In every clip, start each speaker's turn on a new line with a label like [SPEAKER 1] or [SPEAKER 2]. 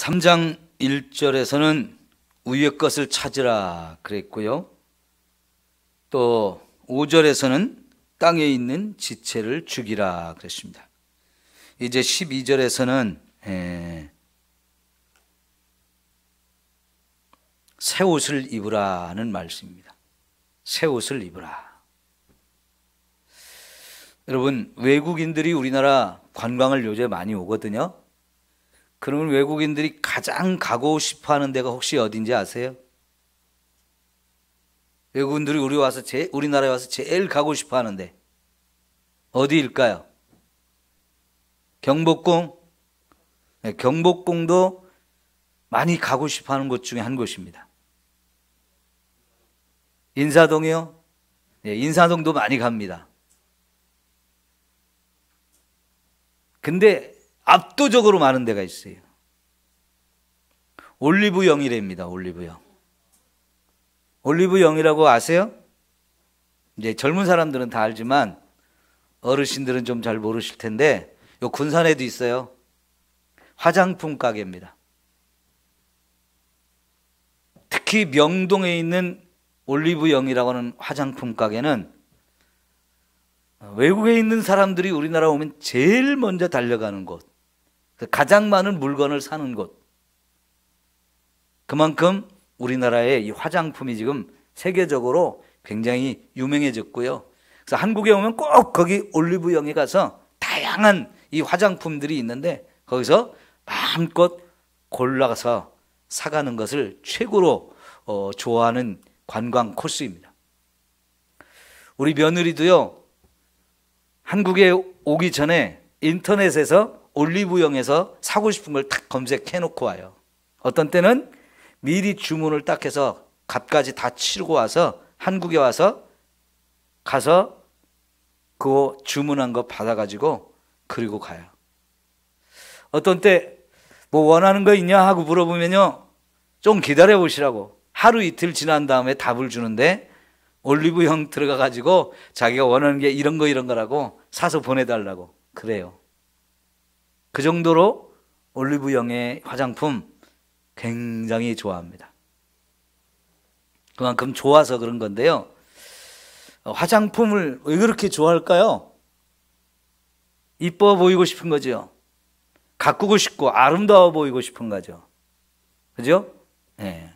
[SPEAKER 1] 3장 1절에서는 위의 것을 찾으라 그랬고요. 또 5절에서는 땅에 있는 지체를 죽이라 그랬습니다. 이제 12절에서는 새 옷을 입으라는 말씀입니다. 새 옷을 입으라. 여러분, 외국인들이 우리나라 관광을 요새 많이 오거든요. 그러면 외국인들이 가장 가고 싶어 하는 데가 혹시 어딘지 아세요? 외국인들이 우리나라에 와서 제일 가고 싶어 하는데 어디일까요? 경복궁? 네, 경복궁도 많이 가고 싶어 하는 곳 중에 한 곳입니다. 인사동이요? 네, 인사동도 많이 갑니다. 근데 압도적으로 많은 데가 있어요. 올리브영이랍니다. 올리브영. 올리브영이라고 아세요? 이제 젊은 사람들은 다 알지만 어르신들은 좀 잘 모르실 텐데 요 군산에도 있어요. 화장품 가게입니다. 특히 명동에 있는 올리브영이라고 하는 화장품 가게는 외국에 있는 사람들이 우리나라 오면 제일 먼저 달려가는 곳, 가장 많은 물건을 사는 곳. 그만큼 우리나라의 이 화장품이 지금 세계적으로 굉장히 유명해졌고요. 그래서 한국에 오면 꼭 거기 올리브영에 가서 다양한 이 화장품들이 있는데 거기서 마음껏 골라서 사가는 것을 최고로 좋아하는 관광 코스입니다. 우리 며느리도요, 한국에 오기 전에 인터넷에서 올리브영에서 사고 싶은 걸 딱 검색해 놓고 와요. 어떤 때는 미리 주문을 딱 해서 값까지 다 치르고 와서 한국에 와서 가서 그거 주문한 거 받아가지고 그리고 가요. 어떤 때 뭐 원하는 거 있냐 하고 물어보면요, 좀 기다려 보시라고 하루 이틀 지난 다음에 답을 주는데 올리브영 들어가가지고 자기가 원하는 게 이런 거라고 사서 보내달라고 그래요. 그 정도로 올리브영의 화장품 굉장히 좋아합니다. 그만큼 좋아서 그런 건데요. 화장품을 왜 그렇게 좋아할까요? 이뻐 보이고 싶은 거죠. 가꾸고 싶고 아름다워 보이고 싶은 거죠. 그죠? 네.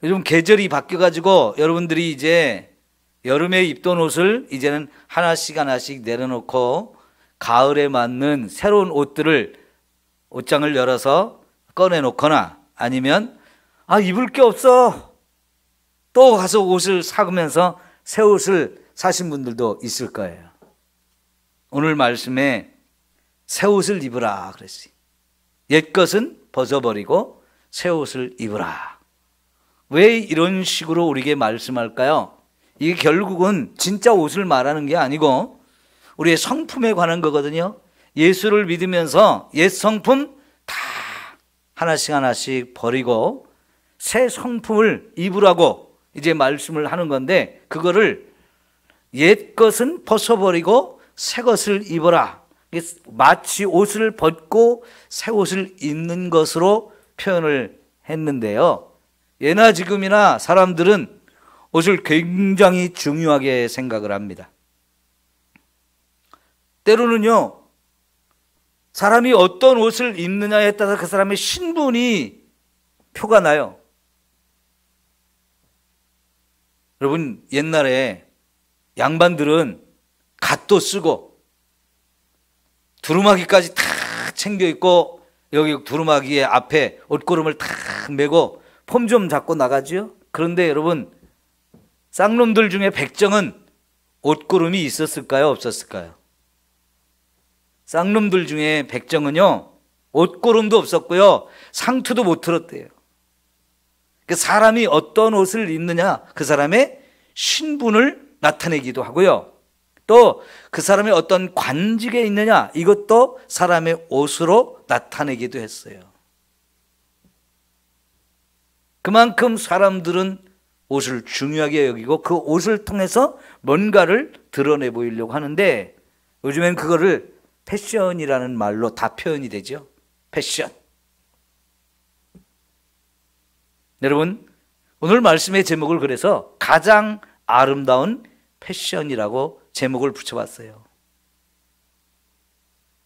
[SPEAKER 1] 요즘 계절이 바뀌어가지고 여러분들이 이제 여름에 입던 옷을 이제는 하나씩 내려놓고 가을에 맞는 새로운 옷장을 열어서 꺼내놓거나 아니면 입을 게 없어 또 가서 옷을 사면서 새 옷을 사신 분들도 있을 거예요. 오늘 말씀에 새 옷을 입으라 그랬어요. 옛 것은 벗어버리고 새 옷을 입으라. 왜 이런 식으로 우리에게 말씀할까요? 이게 결국은 진짜 옷을 말하는 게 아니고 우리의 성품에 관한 거거든요. 예수를 믿으면서 옛 성품 다 하나씩 버리고 새 성품을 입으라고 이제 말씀을 하는 건데, 그거를 옛 것은 벗어버리고 새 것을 입어라. 마치 옷을 벗고 새 옷을 입는 것으로 표현을 했는데요. 예나 지금이나 사람들은 옷을 굉장히 중요하게 생각을 합니다. 때로는요, 사람이 어떤 옷을 입느냐에 따라서 그 사람의 신분이 표가 나요. 여러분, 옛날에 양반들은 갓도 쓰고 두루마기까지 다 챙겨 입고 여기 두루마기의 앞에 옷고름을 다 메고 폼 좀 잡고 나가지요. 그런데 여러분, 쌍놈들 중에 백정은 옷고름이 있었을까요? 없었을까요? 쌍놈들 중에 백정은요, 옷고름도 없었고요, 상투도 못 틀었대요. 그 사람이 어떤 옷을 입느냐, 그 사람의 신분을 나타내기도 하고요, 또 그 사람이 어떤 관직에 있느냐, 이것도 사람의 옷으로 나타내기도 했어요. 그만큼 사람들은 옷을 중요하게 여기고 그 옷을 통해서 뭔가를 드러내 보이려고 하는데, 요즘엔 그거를 패션이라는 말로 다 표현이 되죠. 패션. 여러분, 오늘 말씀의 제목을 그래서 가장 아름다운 패션이라고 제목을 붙여봤어요.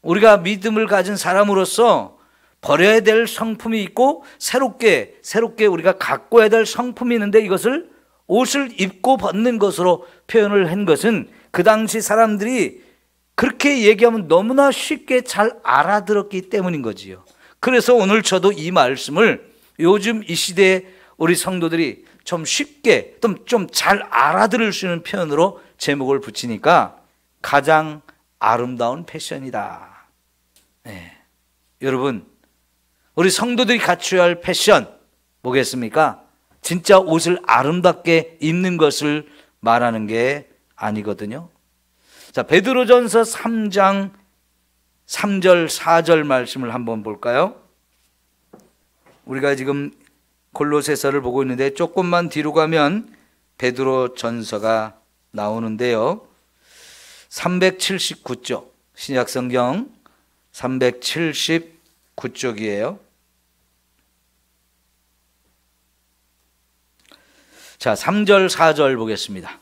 [SPEAKER 1] 우리가 믿음을 가진 사람으로서 버려야 될 성품이 있고 새롭게 우리가 갖고야 될 성품이 있는데, 이것을 옷을 입고 벗는 것으로 표현을 한 것은 그 당시 사람들이 그렇게 얘기하면 너무나 쉽게 잘 알아들었기 때문인 거지요. 그래서 오늘 저도 이 말씀을 요즘 이 시대에 우리 성도들이 좀 쉽게 좀 잘 알아들을 수 있는 표현으로 제목을 붙이니까 가장 아름다운 패션이다. 네. 여러분, 우리 성도들이 갖춰야 할 패션 뭐겠습니까? 진짜 옷을 아름답게 입는 것을 말하는 게 아니거든요. 자, 베드로전서 3장 3절 4절 말씀을 한번 볼까요? 우리가 지금 골로새서를 보고 있는데 조금만 뒤로 가면 베드로전서가 나오는데요. 379쪽, 신약성경 379쪽이에요. 자, 3절 4절 보겠습니다.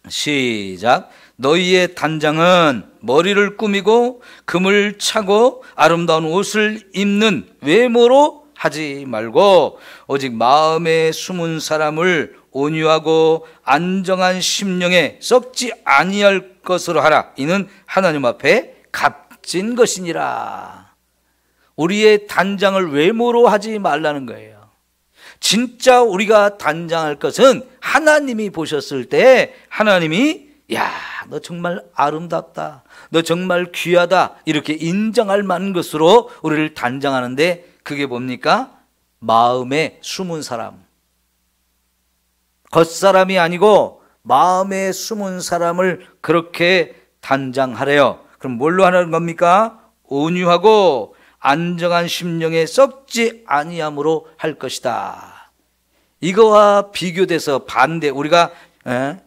[SPEAKER 1] 시작. 너희의 단장은 머리를 꾸미고 금을 차고 아름다운 옷을 입는 외모로 하지 말고 오직 마음에 숨은 사람을 온유하고 안정한 심령에 썩지 아니할 것으로 하라. 이는 하나님 앞에 값진 것이니라. 우리의 단장을 외모로 하지 말라는 거예요. 진짜 우리가 단장할 것은 하나님이 보셨을 때 하나님이 야, 너 정말 아름답다, 너 정말 귀하다 이렇게 인정할 만한 것으로 우리를 단장하는데, 그게 뭡니까? 마음에 숨은 사람, 겉사람이 아니고 마음에 숨은 사람을 그렇게 단장하래요. 그럼 뭘로 하는 겁니까? 온유하고 안정한 심령에 썩지 아니함으로 할 것이다. 이거와 비교돼서 반대, 우리가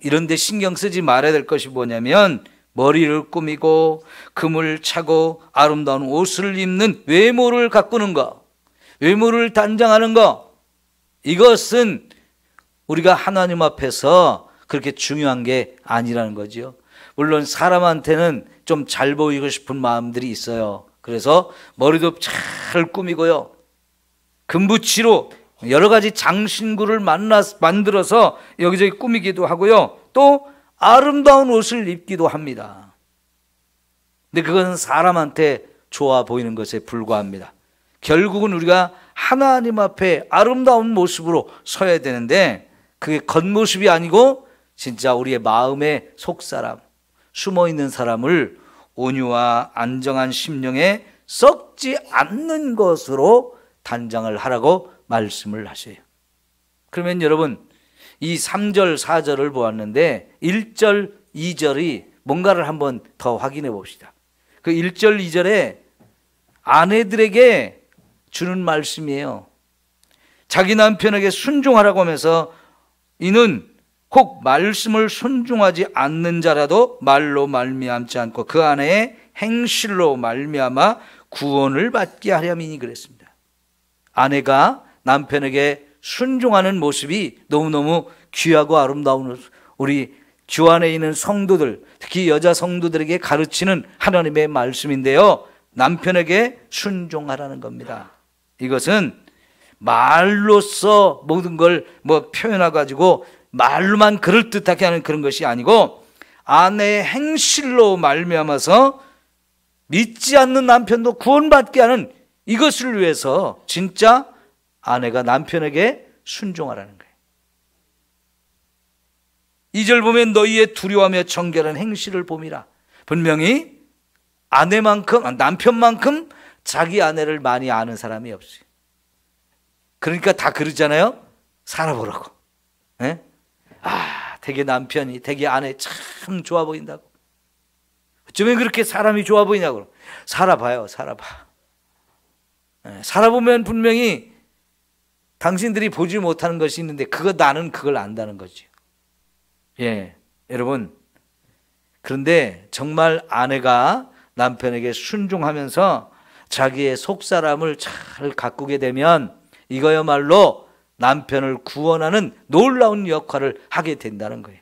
[SPEAKER 1] 이런 데 신경 쓰지 말아야 될 것이 뭐냐면, 머리를 꾸미고 금을 차고 아름다운 옷을 입는 외모를 가꾸는 것, 외모를 단장하는 것, 이것은 우리가 하나님 앞에서 그렇게 중요한 게 아니라는 거죠. 물론 사람한테는 좀 잘 보이고 싶은 마음들이 있어요. 그래서 머리도 잘 꾸미고요, 금붙이로 여러 가지 장신구를 만들어서 여기저기 꾸미기도 하고요, 또 아름다운 옷을 입기도 합니다. 근데 그건 사람한테 좋아 보이는 것에 불과합니다. 결국은 우리가 하나님 앞에 아름다운 모습으로 서야 되는데, 그게 겉모습이 아니고 진짜 우리의 마음의 속사람, 숨어있는 사람을 온유와 안정한 심령에 썩지 않는 것으로 단장을 하라고 말씀을 하세요. 그러면 여러분, 이 3절 4절을 보았는데 1절 2절이 뭔가를 한번 더 확인해 봅시다. 그 1절 2절에 아내들에게 주는 말씀이에요. 자기 남편에게 순종하라고 하면서 이는 혹 말씀을 순종하지 않는 자라도 말로 말미암지 않고 그 아내의 행실로 말미암아 구원을 받게 하려니니 그랬습니다. 아내가 남편에게 순종하는 모습이 너무너무 귀하고 아름다운 우리 주 안에 있는 성도들, 특히 여자 성도들에게 가르치는 하나님의 말씀인데요, 남편에게 순종하라는 겁니다. 이것은 말로써 모든 걸 표현해가지고 말로만 그럴듯하게 하는 그런 것이 아니고, 아내의 행실로 말미암아서 믿지 않는 남편도 구원받게 하는 이것을 위해서 진짜 아내가 남편에게 순종하라는 거예요. 2절 보면 너희의 두려워하며 정결한 행실을 봄이라. 분명히 남편만큼 자기 아내를 많이 아는 사람이 없어요. 그러니까 다 그러잖아요. 살아보라고. 네? 되게 남편이, 되게 아내 참 좋아 보인다고. 어쩌면 그렇게 사람이 좋아 보이냐고. 살아봐요, 살아봐. 네, 살아보면 분명히 당신들이 보지 못하는 것이 있는데 나는 그걸 안다는 거죠. 예, 여러분. 그런데 정말 아내가 남편에게 순종하면서 자기의 속사람을 잘 가꾸게 되면 이거야말로 남편을 구원하는 놀라운 역할을 하게 된다는 거예요.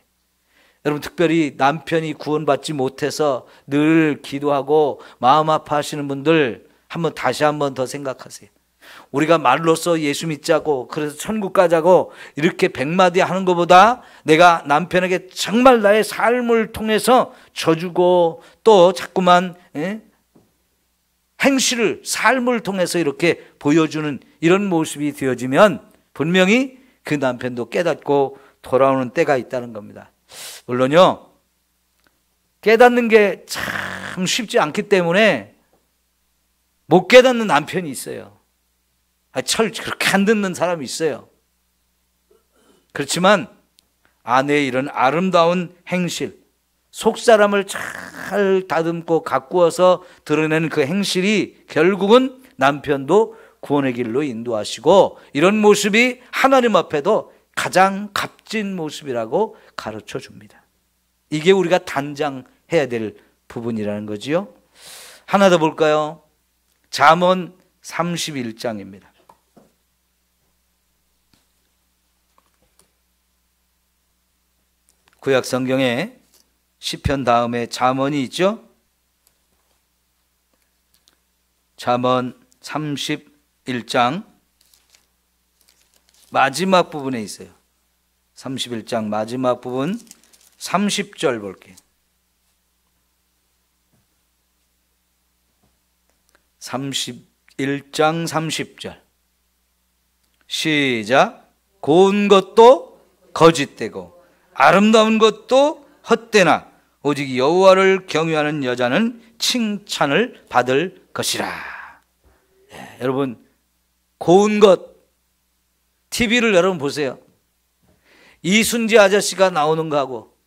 [SPEAKER 1] 여러분, 특별히 남편이 구원받지 못해서 늘 기도하고 마음 아파하시는 분들 다시 한번 더 생각하세요. 우리가 말로써 예수 믿자고 그래서 천국 가자고 이렇게 100마디 하는 것보다 내가 남편에게 정말 나의 삶을 통해서 줘주고 또 자꾸만 행실을 삶을 통해서 이렇게 보여주는 이런 모습이 되어지면 분명히 그 남편도 깨닫고 돌아오는 때가 있다는 겁니다. 물론요, 깨닫는 게 참 쉽지 않기 때문에 못 깨닫는 남편이 있어요. 그렇게 안 듣는 사람이 있어요. 그렇지만 아내의 이런 아름다운 행실, 속사람을 잘 다듬고 가꾸어서 드러내는 그 행실이 결국은 남편도 구원의 길로 인도하시고, 이런 모습이 하나님 앞에도 가장 값진 모습이라고 가르쳐 줍니다. 이게 우리가 단장해야 될 부분이라는 거지요. 하나 더 볼까요? 잠언 31장입니다. 구약 성경에 시편 다음에 잠언이 있죠. 잠언 31장 마지막 부분에 있어요. 31장 마지막 부분 30절 볼게요. 31장 30절 시작. 고운 것도 거짓되고 아름다운 것도 헛되나 오직 여호와를 경외하는 여자는 칭찬을 받을 것이라. 여러분, 고운 것, TV를 여러분 보세요. 이순재 아저씨가 나오는 거하고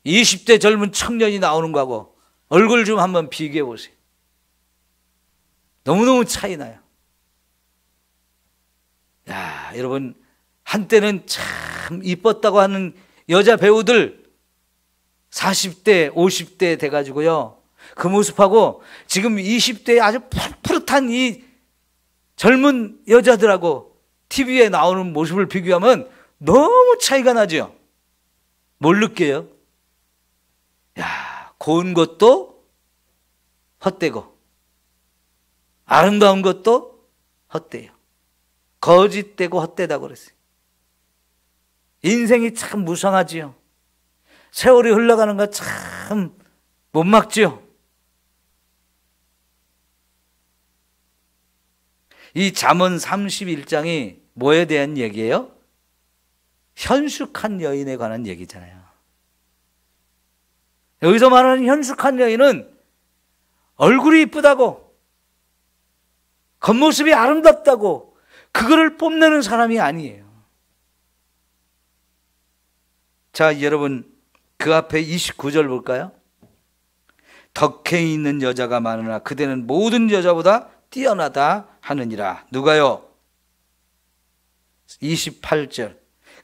[SPEAKER 1] 20대 젊은 청년이 나오는 거하고 얼굴 좀 한번 비교해 보세요. 너무너무 차이 나요. 야, 여러분, 한때는 참 이뻤다고 하는 여자 배우들 40대, 50대 돼가지고요, 그 모습하고 지금 20대에 아주 푸릇푸릇한 이 젊은 여자들하고 TV에 나오는 모습을 비교하면 너무 차이가 나죠. 뭘 느껴요? 야, 고운 것도 헛되고 아름다운 것도 헛되요. 거짓되고 헛되다고 그랬어요. 인생이 참 무상하지요. 세월이 흘러가는 거 참 못 막지요. 이 잠언 31장이 뭐에 대한 얘기예요? 현숙한 여인에 관한 얘기잖아요. 여기서 말하는 현숙한 여인은 얼굴이 이쁘다고, 겉모습이 아름답다고 그거를 뽐내는 사람이 아니에요. 자, 여러분, 그 앞에 29절 볼까요? 덕행이 있는 여자가 많으나 그대는 모든 여자보다 뛰어나다 하느니라. 누가요? 28절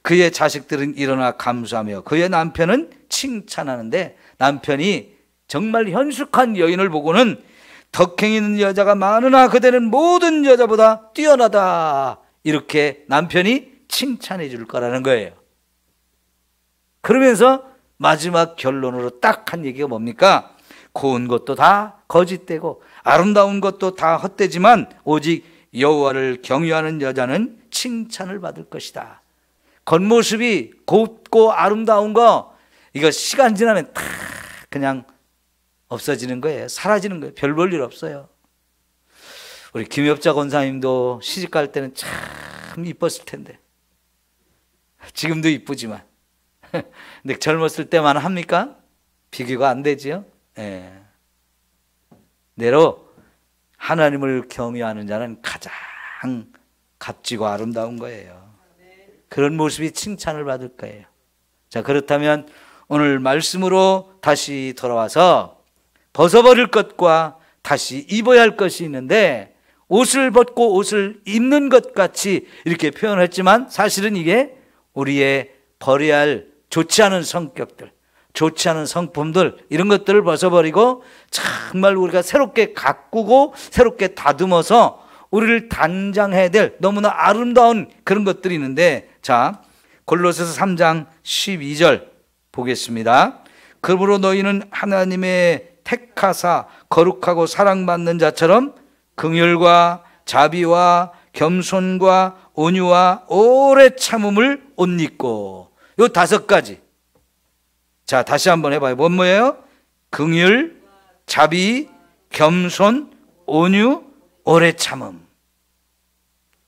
[SPEAKER 1] 그의 자식들은 일어나 감수하며 그의 남편은 칭찬하는데, 남편이 정말 현숙한 여인을 보고는 덕행 있는 여자가 많으나 그대는 모든 여자보다 뛰어나다, 이렇게 남편이 칭찬해 줄 거라는 거예요. 그러면서 마지막 결론으로 딱 한 얘기가 뭡니까? 고운 것도 다 거짓되고 아름다운 것도 다 헛되지만 오직 여호와를 경외하는 여자는 칭찬을 받을 것이다. 겉모습이 곱고 아름다운 거, 이거 시간 지나면 다 그냥 없어지는 거예요. 사라지는 거예요. 별 볼 일 없어요. 우리 김엽자 권사님도 시집 갈 때는 참 이뻤을 텐데, 지금도 이쁘지만 근데 젊었을 때만 합니까? 비교가 안 되지요. 예. 내로 하나님을 경외하는 자는 가장 값지고 아름다운 거예요. 그런 모습이 칭찬을 받을 거예요. 자, 그렇다면 오늘 말씀으로 다시 돌아와서 벗어버릴 것과 다시 입어야 할 것이 있는데, 옷을 벗고 옷을 입는 것 같이 이렇게 표현했지만 사실은 이게 우리의 버려야 할 좋지 않은 성격들, 좋지 않은 성품들, 이런 것들을 벗어버리고 정말 우리가 새롭게 가꾸고 새롭게 다듬어서 우리를 단장해야 될 너무나 아름다운 그런 것들이 있는데, 자, 골로새서 3장 12절 보겠습니다. 그러므로 너희는 하나님의 택하사 거룩하고 사랑받는 자처럼 긍휼과 자비와 겸손과 온유와 오래 참음을 옷 입고. 요 5가지. 자, 다시 한번 해봐요. 뭐예요? 긍휼, 자비, 겸손, 온유, 오래 참음.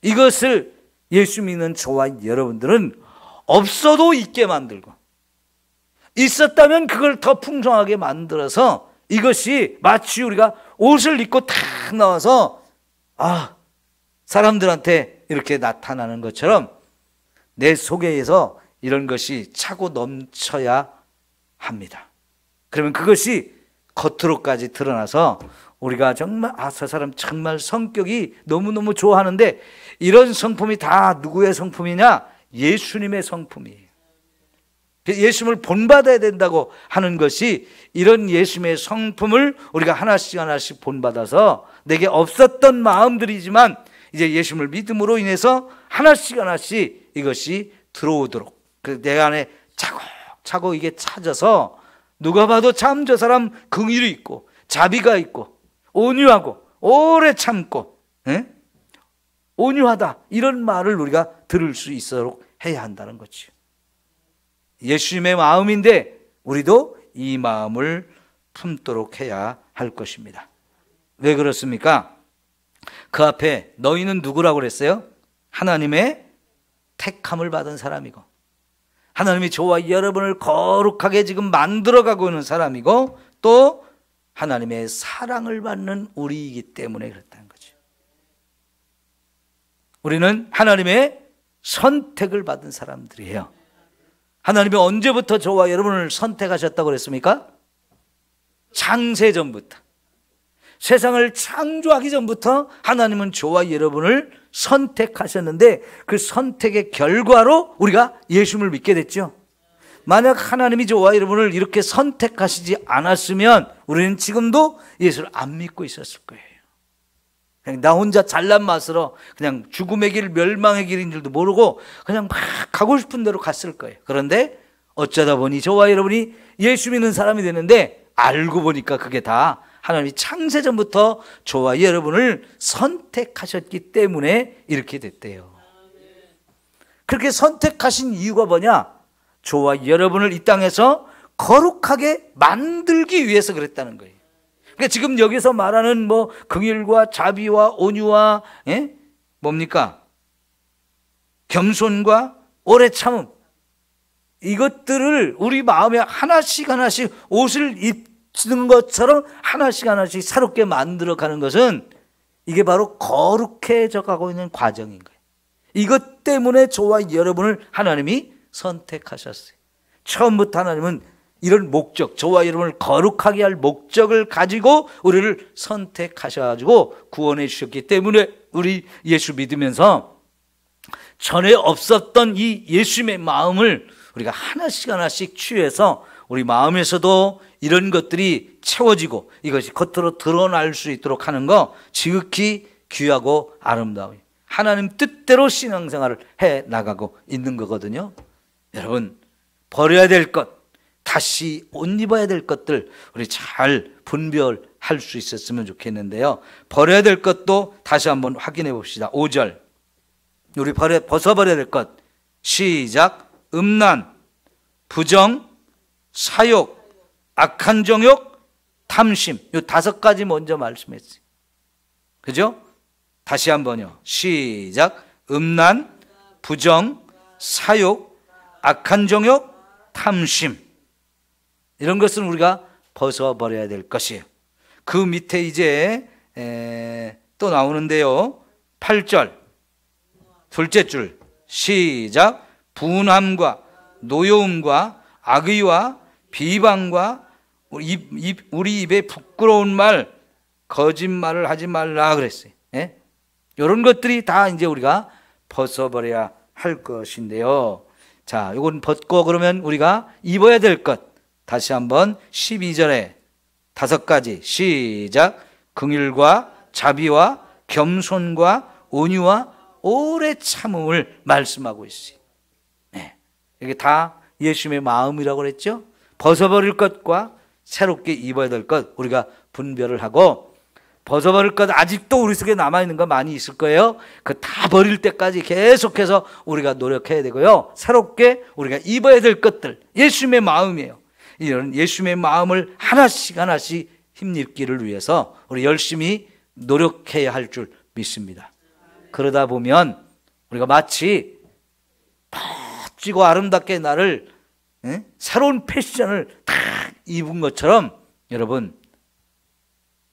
[SPEAKER 1] 이것을 예수 믿는 저와 여러분들은 없어도 있게 만들고, 있었다면 그걸 더 풍성하게 만들어서, 이것이 마치 우리가 옷을 입고 탁 나와서 사람들한테 이렇게 나타나는 것처럼 내 속에서 이런 것이 차고 넘쳐야 합니다. 그러면 그것이 겉으로까지 드러나서 우리가 정말 저 사람 정말 성격이 너무너무 좋아하는데, 이런 성품이 다 누구의 성품이냐? 예수님의 성품이에요. 예수님을 본받아야 된다고 하는 것이, 이런 예수님의 성품을 우리가 하나씩 하나씩 본받아서 내게 없었던 마음들이지만 이제 예수님을 믿음으로 인해서 하나씩 하나씩 이것이 들어오도록, 내 안에 차곡차곡 이게 찾아서 누가 봐도 참 저 사람 긍휼이 있고 자비가 있고 온유하고 오래 참고 온유하다, 이런 말을 우리가 들을 수 있도록 해야 한다는 거죠. 예수님의 마음인데 우리도 이 마음을 품도록 해야 할 것입니다. 왜 그렇습니까? 그 앞에 너희는 누구라고 그랬어요? 하나님의 택함을 받은 사람이고, 하나님이 저와 여러분을 거룩하게 지금 만들어가고 있는 사람이고, 또 하나님의 사랑을 받는 우리이기 때문에 그렇다는 거죠. 우리는 하나님의 선택을 받은 사람들이에요. 하나님이 언제부터 저와 여러분을 선택하셨다고 그랬습니까? 창세전부터, 세상을 창조하기 전부터 하나님은 저와 여러분을 선택하셨는데, 그 선택의 결과로 우리가 예수님을 믿게 됐죠. 만약 하나님이 저와 여러분을 이렇게 선택하시지 않았으면 우리는 지금도 예수를 안 믿고 있었을 거예요. 그냥 나 혼자 잘난 맛으로 그냥 죽음의 길, 멸망의 길인 줄도 모르고 그냥 막 가고 싶은 대로 갔을 거예요. 그런데 어쩌다 보니 저와 여러분이 예수 믿는 사람이 되는데, 알고 보니까 그게 다 하나님이 창세전부터 저와 여러분을 선택하셨기 때문에 이렇게 됐대요. 그렇게 선택하신 이유가 뭐냐? 저와 여러분을 이 땅에서 거룩하게 만들기 위해서 그랬다는 거예요. 그러니까 지금 여기서 말하는 긍휼과 자비와 온유와 뭡니까? 겸손과 오래 참음, 이것들을 우리 마음에 하나씩 하나씩 옷을 입는 것처럼 하나씩 하나씩 새롭게 만들어가는 것은, 이게 바로 거룩해져 가고 있는 과정인 거예요. 이것 때문에 저와 여러분을 하나님이 선택하셨어요. 처음부터 하나님은 이런 목적, 저와 여러분을 거룩하게 할 목적을 가지고 우리를 선택하셔가지고 구원해 주셨기 때문에, 우리 예수 믿으면서 전에 없었던 이 예수님의 마음을 우리가 하나씩 하나씩 취해서 우리 마음에서도 이런 것들이 채워지고 이것이 겉으로 드러날 수 있도록 하는 거, 지극히 귀하고 아름다워요. 하나님 뜻대로 신앙생활을 해 나가고 있는 거거든요. 여러분, 버려야 될 것, 다시 옷 입어야 될 것들 우리 잘 분별할 수 있었으면 좋겠는데요. 버려야 될 것도 다시 한번 확인해 봅시다. 5절, 우리 벗어버려야 될 것, 시작. 음란, 부정, 사욕, 악한 정욕, 탐심, 이 5가지 먼저 말씀했어요. 그죠? 다시 한번요. 시작. 음란, 부정, 사욕, 악한 정욕, 탐심, 이런 것은 우리가 벗어버려야 될 것이에요. 그 밑에 이제 또 나오는데요. 8절 둘째 줄, 시작. 분함과 노여움과 악의와 비방과 우리 입에 부끄러운 말, 거짓말을 하지 말라 그랬어요. 이런 것들이 다 이제 우리가 벗어버려야 할 것인데요. 자, 이건 벗고 그러면 우리가 입어야 될 것, 다시 한번 12절에 5가지, 시작. 긍휼과 자비와 겸손과 온유와 오래 참음을 말씀하고 있어요. 네. 이게 다 예수님의 마음이라고 그랬죠. 벗어버릴 것과 새롭게 입어야 될 것 우리가 분별을 하고, 벗어버릴 것 아직도 우리 속에 남아있는 거 많이 있을 거예요. 그 다 버릴 때까지 계속해서 우리가 노력해야 되고요. 새롭게 우리가 입어야 될 것들, 예수님의 마음이에요. 이런 예수님의 마음을 하나씩 하나씩 힘입기를 위해서 우리 열심히 노력해야 할 줄 믿습니다. 그러다 보면 우리가 마치 멋지고 아름답게 나를 새로운 패션을 딱 입은 것처럼, 여러분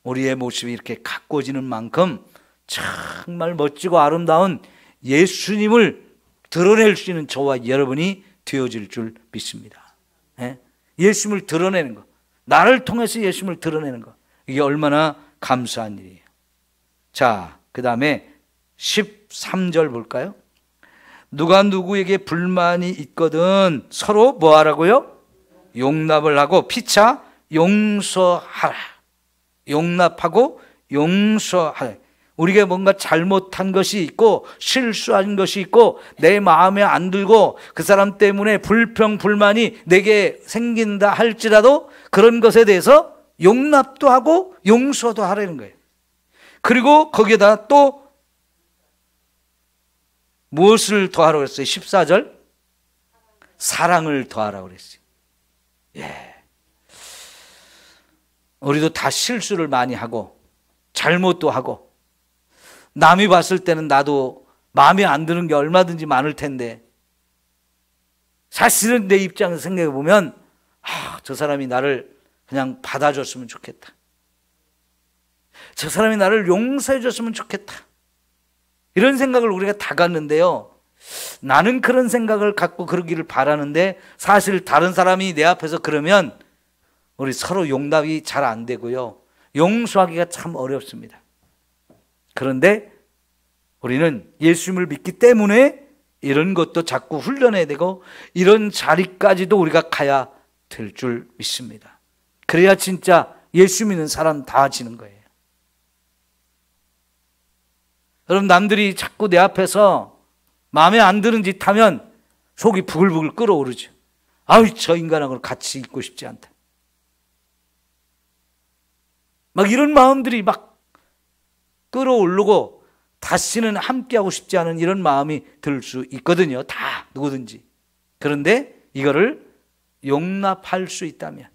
[SPEAKER 1] 우리의 모습이 이렇게 가꿔지는 만큼 정말 멋지고 아름다운 예수님을 드러낼 수 있는 저와 여러분이 되어질 줄 믿습니다. 예수님을 드러내는 것, 나를 통해서 예수님을 드러내는 것, 이게 얼마나 감사한 일이에요. 자, 그 다음에 13절 볼까요? 누가 누구에게 불만이 있거든 서로 뭐 하라고요? 용납을 하고 피차 용서하라. 용납하고 용서하라. 우리가 뭔가 잘못한 것이 있고 실수한 것이 있고 내 마음에 안 들고 그 사람 때문에 불평 불만이 내게 생긴다 할지라도 그런 것에 대해서 용납도 하고 용서도 하라는 거예요. 그리고 거기에다 또 무엇을 더하라고 그랬어요? 14절 사랑을 더하라고 그랬어요. 예. 우리도 다 실수를 많이 하고 잘못도 하고 남이 봤을 때는 나도 마음에 안 드는 게 얼마든지 많을 텐데, 사실은 내 입장에서 생각해 보면 저 사람이 나를 그냥 받아줬으면 좋겠다. 저 사람이 나를 용서해 줬으면 좋겠다. 이런 생각을 우리가 다 갖는데요, 나는 그런 생각을 갖고 그러기를 바라는데 사실 다른 사람이 내 앞에서 그러면 우리 서로 용납이 잘 안 되고요, 용서하기가 참 어렵습니다. 그런데 우리는 예수님을 믿기 때문에 이런 것도 자꾸 훈련해야 되고 이런 자리까지도 우리가 가야 될 줄 믿습니다. 그래야 진짜 예수 믿는 사람 다 지는 거예요. 여러분, 남들이 자꾸 내 앞에서 마음에 안 드는 짓 하면 속이 부글부글 끓어오르죠. 아우, 저 인간하고 같이 있고 싶지 않다. 막 이런 마음들이 막 끌어오르고 다시는 함께하고 싶지 않은 이런 마음이 들 수 있거든요. 다 누구든지. 그런데 이거를 용납할 수 있다면,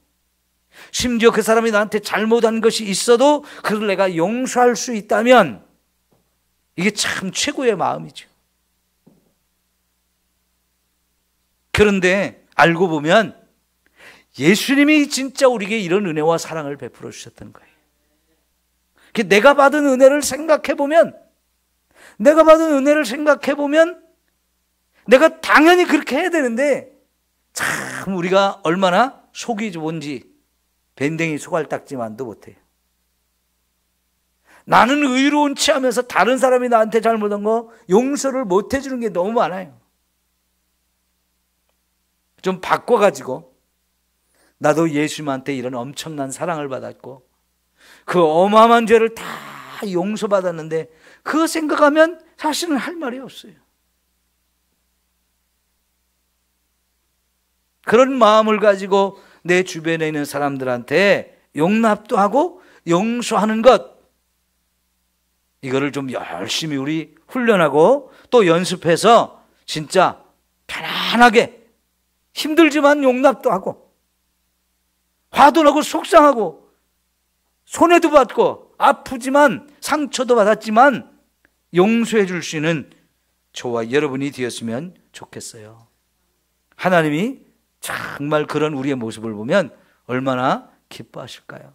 [SPEAKER 1] 심지어 그 사람이 나한테 잘못한 것이 있어도 그걸 내가 용서할 수 있다면 이게 참 최고의 마음이죠. 그런데 알고 보면 예수님이 진짜 우리에게 이런 은혜와 사랑을 베풀어 주셨던 거예요. 내가 받은 은혜를 생각해 보면, 내가 당연히 그렇게 해야 되는데 참 우리가 얼마나 속이 좋은지 밴댕이 소갈딱지만도 못해요. 나는 의로운 체하면서 다른 사람이 나한테 잘못한 거 용서를 못 해주는 게 너무 많아요. 좀 바꿔가지고 나도 예수님한테 이런 엄청난 사랑을 받았고 그 어마어마한 죄를 다 용서받았는데 그거 생각하면 사실은 할 말이 없어요. 그런 마음을 가지고 내 주변에 있는 사람들한테 용납도 하고 용서하는 것, 이거를 좀 열심히 우리 훈련하고 또 연습해서 진짜 편안하게, 힘들지만 용납도 하고 화도 나고 속상하고 손해도 받고 아프지만 상처도 받았지만 용서해 줄 수 있는 저와 여러분이 되었으면 좋겠어요. 하나님이 정말 그런 우리의 모습을 보면 얼마나 기뻐하실까요?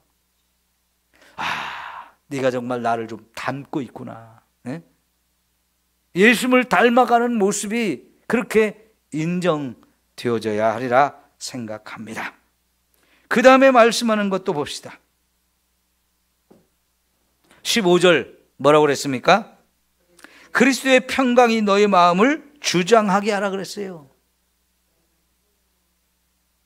[SPEAKER 1] 아, 네가 정말 나를 좀 닮고 있구나. 네? 예수님을 닮아가는 모습이 그렇게 인정되어져야 하리라 생각합니다. 그 다음에 말씀하는 것도 봅시다. 15절 뭐라고 그랬습니까? 그리스도의 평강이 너의 마음을 주장하게 하라 그랬어요.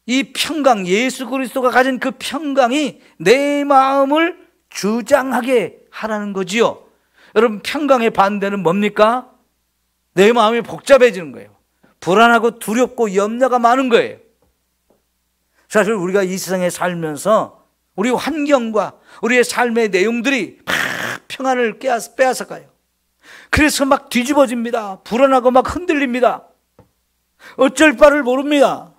[SPEAKER 1] 이 평강, 예수 그리스도가 가진 그 평강이 내 마음을 주장하게 하라는 거지요. 여러분, 평강의 반대는 뭡니까? 내 마음이 복잡해지는 거예요. 불안하고 두렵고 염려가 많은 거예요. 사실 우리가 이 세상에 살면서 우리 환경과 우리의 삶의 내용들이 막 평안을 빼앗아가요. 그래서 막 뒤집어집니다. 불안하고 막 흔들립니다. 어쩔 바를 모릅니다.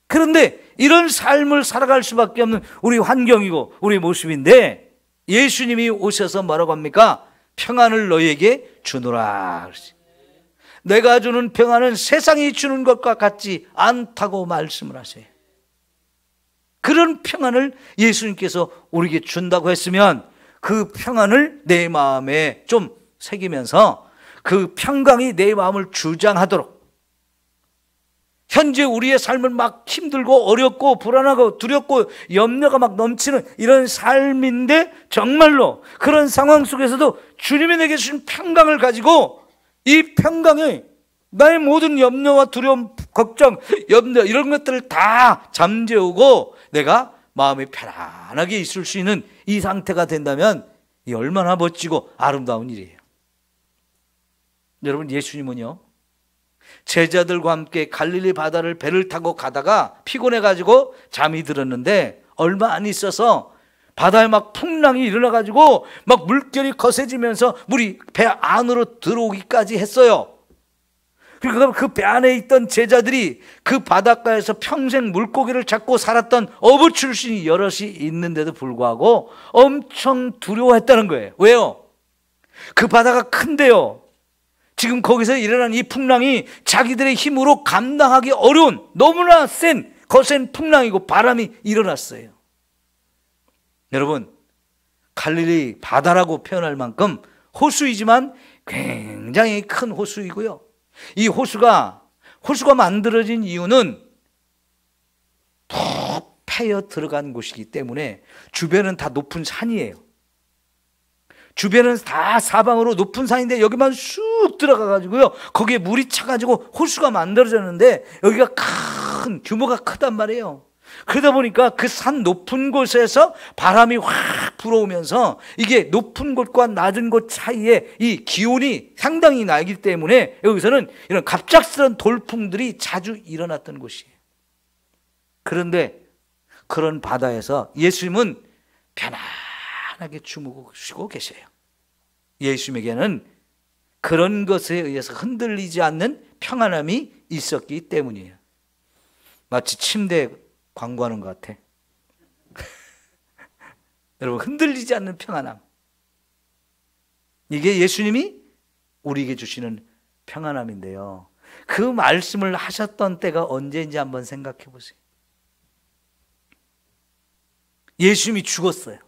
[SPEAKER 1] 그런데 이런 삶을 살아갈 수밖에 없는 우리 환경이고 우리 모습인데, 예수님이 오셔서 뭐라고 합니까? 평안을 너희에게 주노라. 내가 주는 평안은 세상이 주는 것과 같지 않다고 말씀을 하세요. 그런 평안을 예수님께서 우리에게 준다고 했으면 그 평안을 내 마음에 좀 새기면서 그 평강이 내 마음을 주장하도록, 현재 우리의 삶은 막 힘들고 어렵고 불안하고 두렵고 염려가 막 넘치는 이런 삶인데, 정말로 그런 상황 속에서도 주님이 내게 주신 평강을 가지고 이 평강이 나의 모든 염려와 두려움, 걱정, 염려 이런 것들을 다 잠재우고 내가 마음이 편안하게 있을 수 있는 이 상태가 된다면 이 얼마나 멋지고 아름다운 일이에요. 여러분, 예수님은요, 제자들과 함께 갈릴리 바다를 배를 타고 가다가 피곤해가지고 잠이 들었는데, 얼마 안 있어서 바다에 막 풍랑이 일어나가지고 막 물결이 거세지면서 물이 배 안으로 들어오기까지 했어요. 그러니까 그 배 안에 있던 제자들이 그 바닷가에서 평생 물고기를 잡고 살았던 어부 출신이 여럿이 있는데도 불구하고 엄청 두려워했다는 거예요. 왜요? 그 바다가 큰데요, 지금 거기서 일어난 이 풍랑이 자기들의 힘으로 감당하기 어려운 너무나 거센 풍랑이고 바람이 일어났어요. 여러분, 갈릴리 바다라고 표현할 만큼 호수이지만 굉장히 큰 호수이고요, 이 호수가 만들어진 이유는 푹 패여 들어간 곳이기 때문에 주변은 다 높은 산이에요. 주변은 다 사방으로 높은 산인데 여기만 쑥 들어가가지고요, 거기에 물이 차가지고 호수가 만들어졌는데 여기가 규모가 크단 말이에요. 그러다 보니까 그 산 높은 곳에서 바람이 확 불어오면서 이게 높은 곳과 낮은 곳 사이에 이 기온이 상당히 나기 때문에 여기서는 이런 갑작스러운 돌풍들이 자주 일어났던 곳이에요. 그런데 그런 바다에서 예수님은 편안하게 주무시고 계세요. 예수님에게는 그런 것에 의해서 흔들리지 않는 평안함이 있었기 때문이에요. 마치 침대에 광고하는 것 같아. 여러분, 흔들리지 않는 평안함, 이게 예수님이 우리에게 주시는 평안함인데요, 그 말씀을 하셨던 때가 언제인지 한번 생각해 보세요. 예수님이 죽었어요.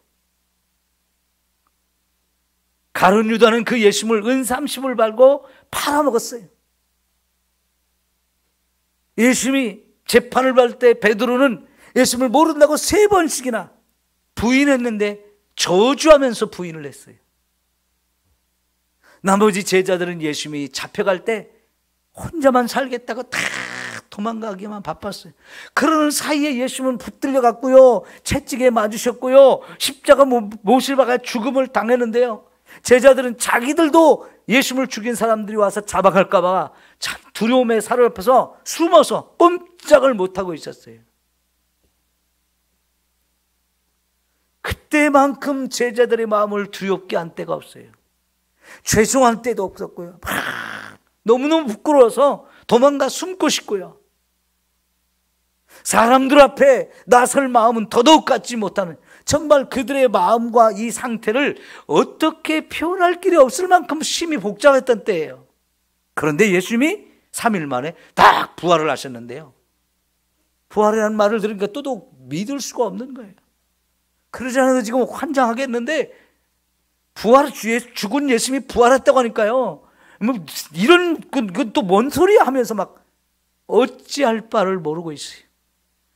[SPEAKER 1] 가룟 유다는 그 예수님을 은30을 받고 팔아먹었어요. 예수님이 재판을 받을 때 베드로는 예수님을 모른다고 3번씩이나 부인했는데 저주하면서 부인을 했어요. 나머지 제자들은 예수님이 잡혀갈 때 혼자만 살겠다고 다 도망가기만 바빴어요. 그러는 사이에 예수님은 붙들려 갔고요, 채찍에 맞으셨고요, 십자가 못을 박아 죽음을 당했는데요, 제자들은 자기들도 예수님을 죽인 사람들이 와서 잡아갈까 봐 참 두려움에 사로잡혀서 숨어서 꼼짝을 못하고 있었어요. 그때만큼 제자들의 마음을 두렵게 한 때가 없어요. 죄송한 때도 없었고요, 너무너무 부끄러워서 도망가 숨고 싶고요, 사람들 앞에 나설 마음은 더더욱 갖지 못하는, 정말 그들의 마음과 이 상태를 어떻게 표현할 길이 없을 만큼 심히 복잡했던 때예요. 그런데 예수님이 3일 만에 딱 부활을 하셨는데요, 부활이라는 말을 들으니까 또 믿을 수가 없는 거예요. 그러지 않아도 지금 환장하겠는데, 죽은 예수님이 부활했다고 하니까요, 뭐 이런 또 뭔 소리야 하면서 막 어찌할 바를 모르고 있어요.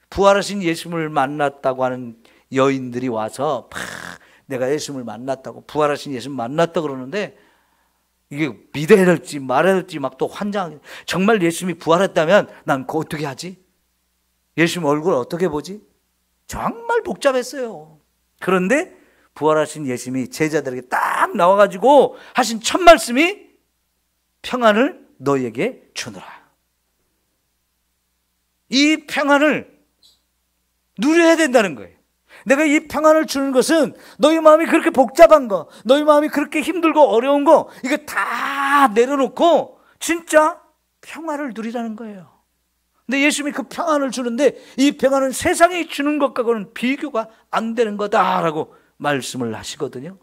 [SPEAKER 1] 부활하신 예수님을 만났다고 하는 여인들이 와서 내가 예수님을 만났다고, 부활하신 예수님 만났다고 그러는데 이게 믿어야 될지 말아야 될지 막 또 환장. 정말 예수님이 부활했다면 난 그거 어떻게 하지? 예수님 얼굴 어떻게 보지? 정말 복잡했어요. 그런데 부활하신 예수님이 제자들에게 딱 나와가지고 하신 첫 말씀이 평안을 너희에게 주노라. 이 평안을 누려야 된다는 거예요. 내가 이 평안을 주는 것은 너희 마음이 그렇게 복잡한 거, 너희 마음이 그렇게 힘들고 어려운 거, 이거 다 내려놓고 진짜 평안을 누리라는 거예요. 근데 예수님이 그 평안을 주는데 이 평안은 세상이 주는 것과는 비교가 안 되는 거다라고 말씀을 하시거든요.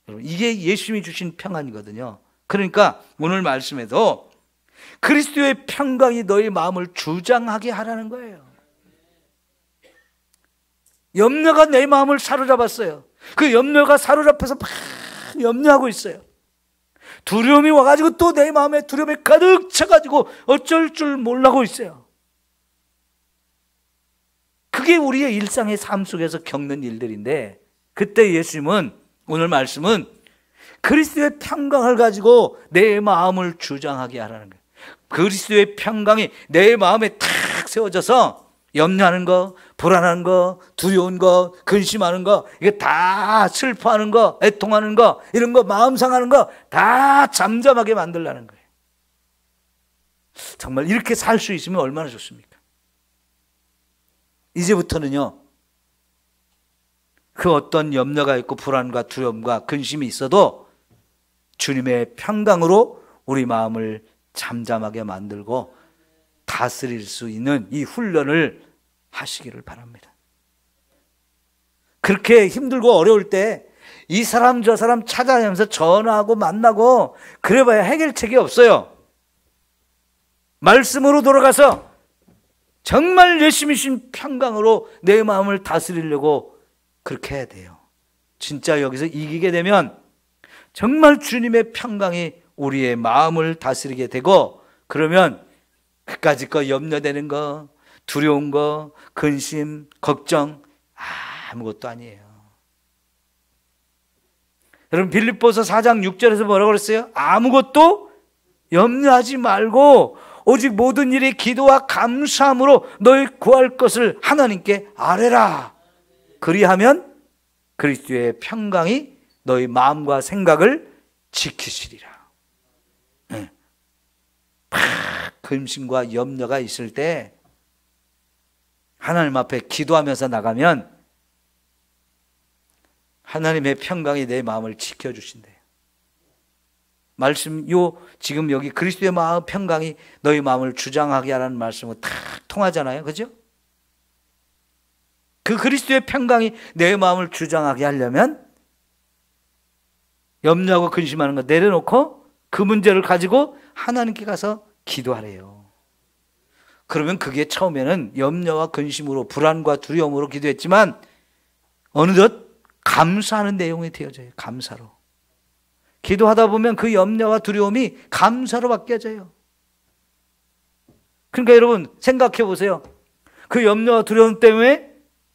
[SPEAKER 1] 여러분, 이게 예수님이 주신 평안이거든요. 그러니까 오늘 말씀에도 그리스도의 평강이 너희 마음을 주장하게 하라는 거예요. 염려가 내 마음을 사로잡았어요. 그 염려가 사로잡혀서 막 염려하고 있어요. 두려움이 와가지고 또 내 마음에 두려움이 가득 차가지고 어쩔 줄 몰라고 있어요. 그게 우리의 일상의 삶 속에서 겪는 일들인데, 그때 예수님은, 오늘 말씀은 그리스도의 평강을 가지고 내 마음을 주장하게 하라는 거예요. 그리스도의 평강이 내 마음에 탁 세워져서 염려하는 거, 불안한 거, 두려운 거, 근심하는 거, 이게 다 슬퍼하는 거, 애통하는 거, 이런 거, 마음 상하는 거 다 잠잠하게 만들라는 거예요. 정말 이렇게 살 수 있으면 얼마나 좋습니까? 이제부터는요, 그 어떤 염려가 있고 불안과 두려움과 근심이 있어도 주님의 평강으로 우리 마음을 잠잠하게 만들고 다스릴 수 있는 이 훈련을 하시기를 바랍니다. 그렇게 힘들고 어려울 때 이 사람 저 사람 찾아내면서 전화하고 만나고 그래봐야 해결책이 없어요. 말씀으로 돌아가서 정말 열심히 신 평강으로 내 마음을 다스리려고 그렇게 해야 돼요. 진짜 여기서 이기게 되면 정말 주님의 평강이 우리의 마음을 다스리게 되고, 그러면 그까짓 거 염려되는 거, 두려운 거, 근심, 걱정 아무것도 아니에요. 여러분, 빌립보서 4장 6절에서 뭐라고 그랬어요? 아무것도 염려하지 말고 오직 모든 일에 기도와 감사함으로 너희 구할 것을 하나님께 아뢰라. 그리하면 그리스도의 평강이 너희 마음과 생각을 지키시리라. 네. 근심과 염려가 있을 때 하나님 앞에 기도하면서 나가면 하나님의 평강이 내 마음을 지켜주신대요. 말씀, 지금 여기 그리스도의 마음 평강이 너희 마음을 주장하게 하라는 말씀은 다 통하잖아요. 그죠? 그 그리스도의 평강이 내 마음을 주장하게 하려면 염려하고 근심하는 거 내려놓고 그 문제를 가지고 하나님께 가서 기도하래요. 그러면 그게 처음에는 염려와 근심으로, 불안과 두려움으로 기도했지만 어느덧 감사하는 내용이 되어져요. 감사로. 기도하다 보면 그 염려와 두려움이 감사로 바뀌어져요. 그러니까 여러분 생각해 보세요. 그 염려와 두려움 때문에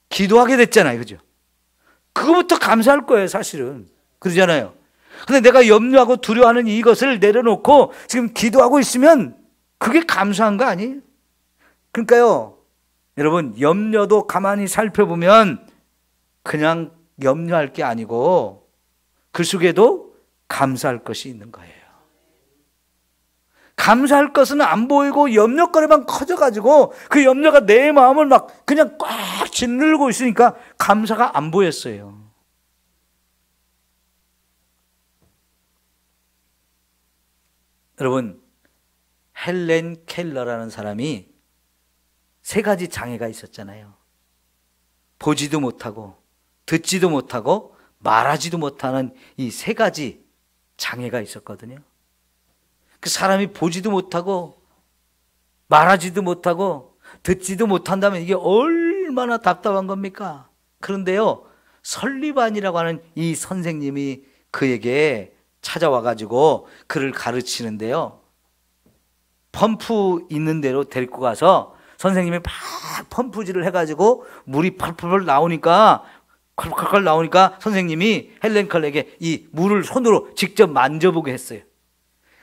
[SPEAKER 1] 기도하게 됐잖아요. 그죠? 그거부터 감사할 거예요, 사실은. 그러잖아요. 근데 내가 염려하고 두려워하는 이것을 내려놓고 지금 기도하고 있으면 그게 감사한 거 아니에요? 그러니까요, 여러분, 염려도 가만히 살펴보면 그냥 염려할 게 아니고 그 속에도 감사할 것이 있는 거예요. 감사할 것은 안 보이고 염려거리만 커져가지고 그 염려가 내 마음을 막 그냥 꽉 짓누르고 있으니까 감사가 안 보였어요. 여러분, 헬렌 켈러라는 사람이 3가지 장애가 있었잖아요. 보지도 못하고 듣지도 못하고 말하지도 못하는 이 3가지 장애가 있었거든요. 그 사람이 보지도 못하고 말하지도 못하고 듣지도 못한다면 이게 얼마나 답답한 겁니까? 그런데요, 설리반이라고 하는 이 선생님이 그에게 찾아와가지고 그를 가르치는데요, 펌프 있는 데로 데리고 가서 선생님이 막 펌프질을 해가지고 물이 펄펄 나오니까, 컬컬컬 나오니까 선생님이 헬렌 켈러에게 이 물을 손으로 직접 만져보게 했어요.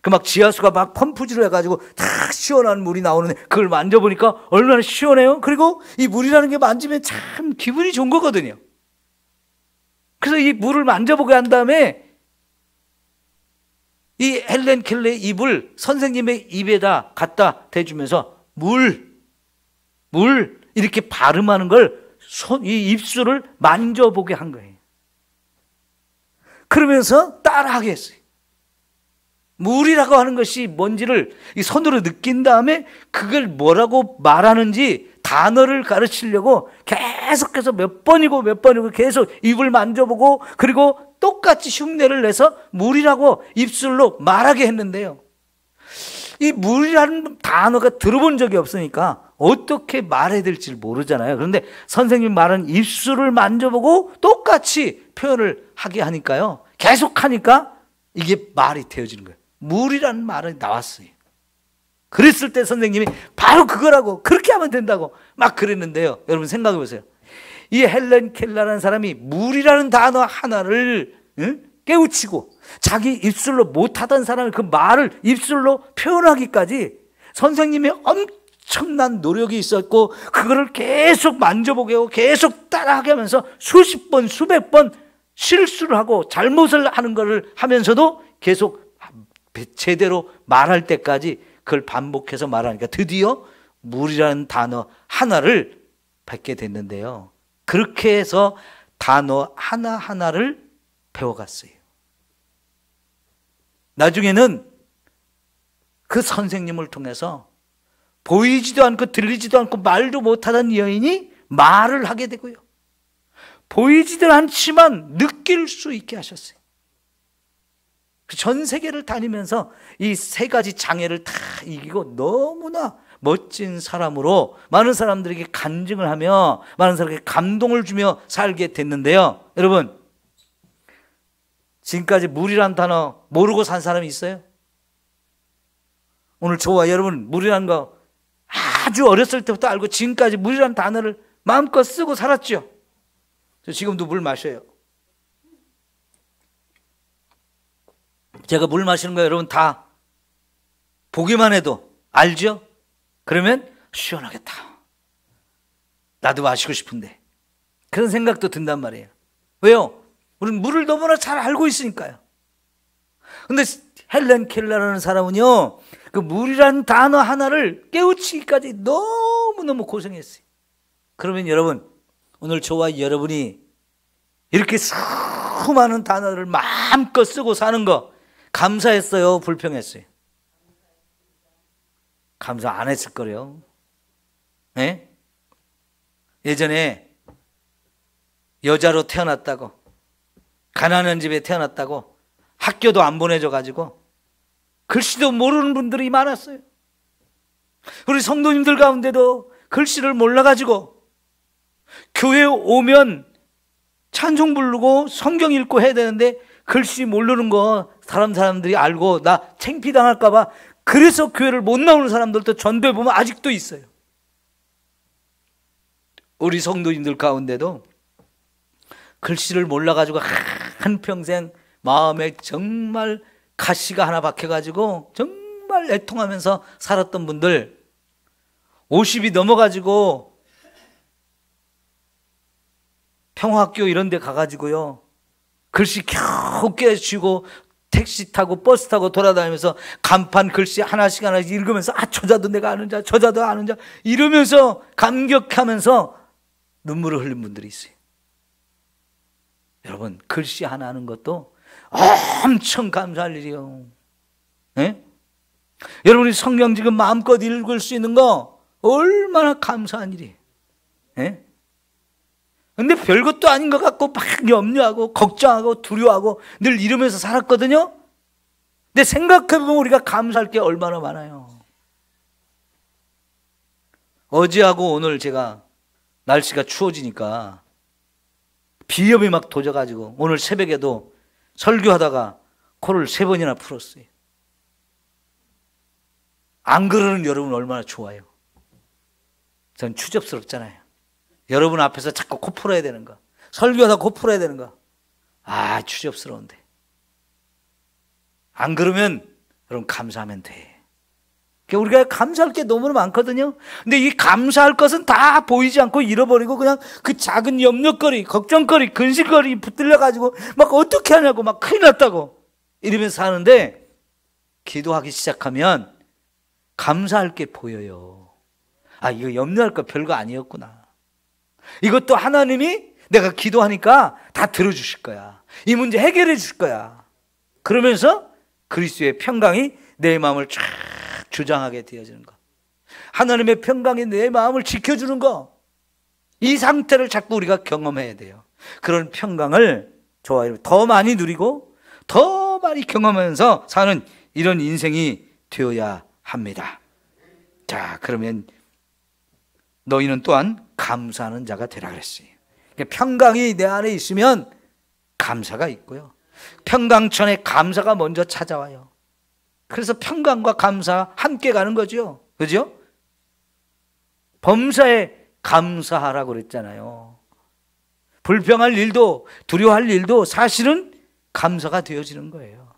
[SPEAKER 1] 그 막 지하수가 막 펌프질을 해가지고 다 시원한 물이 나오는데 그걸 만져보니까 얼마나 시원해요. 그리고 이 물이라는 게 만지면 참 기분이 좋은 거거든요. 그래서 이 물을 만져보게 한 다음에 이 헬렌 켈러의 입을 선생님의 입에다 갖다 대주면서 물 이렇게 발음하는 걸 이 입술을 만져보게 한 거예요. 그러면서 따라하게 했어요. 물이라고 하는 것이 뭔지를 이 손으로 느낀 다음에 그걸 뭐라고 말하는지 단어를 가르치려고 계속해서 몇 번이고 계속 입을 만져보고 그리고 똑같이 흉내를 내서 물이라고 입술로 말하게 했는데요. 이 물이라는 단어가 들어본 적이 없으니까 어떻게 말해야 될지 모르잖아요. 그런데 선생님 말은 입술을 만져보고 똑같이 표현을 하게 하니까요. 계속 하니까 이게 말이 되어지는 거예요. 물이라는 말이 나왔어요. 그랬을 때 선생님이 바로 그거라고, 그렇게 하면 된다고 막 그랬는데요. 여러분 생각해 보세요. 이 헬렌 켈러라는 사람이 물이라는 단어 하나를 깨우치고 자기 입술로 못하던 사람이 그 말을 입술로 표현하기까지 선생님의 엄청난 노력이 있었고 그거를 계속 만져보게 하고 계속 따라하게 하면서 수십 번, 수백 번 실수를 하고 잘못을 하는 것을 하면서도 계속 제대로 말할 때까지 그걸 반복해서 말하니까 드디어 물이라는 단어 하나를 뱉게 됐는데요. 그렇게 해서 단어 하나하나를 배워갔어요. 나중에는 그 선생님을 통해서 보이지도 않고 들리지도 않고 말도 못하던 여인이 말을 하게 되고요. 보이지도 않지만 느낄 수 있게 하셨어요. 전 세계를 다니면서 이 세 가지 장애를 다 이기고 너무나 멋진 사람으로 많은 사람들에게 간증을 하며 많은 사람에게 감동을 주며 살게 됐는데요. 여러분, 지금까지 물이란 단어 모르고 산 사람이 있어요? 오늘 저와 여러분 물이라는 거 아주 어렸을 때부터 알고 지금까지 물이라는 단어를 마음껏 쓰고 살았죠. 저 지금도 물 마셔요. 제가 물 마시는 거 여러분 다 보기만 해도 알죠? 그러면 시원하겠다. 나도 마시고 싶은데. 그런 생각도 든단 말이에요. 왜요? 우리는 물을 너무나 잘 알고 있으니까요. 근데 헬렌 켈러라는 사람은요, 그 물이라는 단어 하나를 깨우치기까지 너무너무 고생했어요. 그러면 여러분, 오늘 저와 여러분이 이렇게 수많은 단어를 마음껏 쓰고 사는 거 감사했어요? 불평했어요? 감사 안 했을 거래요. 네? 예전에 여자로 태어났다고, 가난한 집에 태어났다고 학교도 안 보내줘가지고 글씨도 모르는 분들이 많았어요. 우리 성도님들 가운데도 글씨를 몰라가지고 교회 오면 찬송 부르고 성경 읽고 해야 되는데 글씨 모르는 거 사람들이 알고 나 창피당할까봐 그래서 교회를 못 나오는 사람들도 전도해 보면 아직도 있어요. 우리 성도님들 가운데도 글씨를 몰라가지고 한평생 마음에 정말 가시가 하나 박혀가지고 정말 애통하면서 살았던 분들, 50이 넘어가지고 평화학교 이런 데 가가지고요 글씨 겨우 깨지고 택시 타고 버스 타고 돌아다니면서 간판 글씨 하나씩 읽으면서 저자도 내가 아는 자, 저자도 아는 자 이러면서 감격하면서 눈물을 흘린 분들이 있어요. 여러분, 글씨 하나 하는 것도 엄청 감사할 일이에요. 네? 여러분이 성경 지금 마음껏 읽을 수 있는 거 얼마나 감사한 일이에요. 네? 근데 별것도 아닌 것 같고 막 염려하고 걱정하고 두려워하고 늘 이러면서 살았거든요. 근데 생각해보면 우리가 감사할 게 얼마나 많아요. 어제하고 오늘 제가 날씨가 추워지니까 비염이 막 도져가지고 오늘 새벽에도 설교하다가 코를 3번이나 풀었어요. 안 그러는 여러분 얼마나 좋아요. 전 추접스럽잖아요. 여러분 앞에서 자꾸 코 풀어야 되는 거, 설교하다 코 풀어야 되는 거, 추접스러운데. 안 그러면 여러분 감사하면 돼. 우리가 감사할 게 너무 많거든요. 근데 이 감사할 것은 다 보이지 않고 잃어버리고 그냥 그 작은 염려거리, 걱정거리, 근심거리 붙들려가지고 막 어떻게 하냐고 막 큰일 났다고 이러면서 사는데, 기도하기 시작하면 감사할 게 보여요. 아, 이거 염려할 거 별거 아니었구나. 이것도 하나님이 내가 기도하니까 다 들어주실 거야. 이 문제 해결해 주실 거야. 그러면서 그리스도의 평강이 내 마음을 쫙 주장하게 되어지는 거. 하나님의 평강이 내 마음을 지켜주는 거. 이 상태를 자꾸 우리가 경험해야 돼요. 그런 평강을 저와 더 많이 누리고 더 많이 경험하면서 사는 이런 인생이 되어야 합니다. 자, 그러면 너희는 또한 감사하는 자가 되라 그랬어요. 그러니까 평강이 내 안에 있으면 감사가 있고요. 평강천에 감사가 먼저 찾아와요. 그래서 평강과 감사 함께 가는 거죠. 그죠? 범사에 감사하라고 그랬잖아요. 불평할 일도 두려워할 일도 사실은 감사가 되어지는 거예요.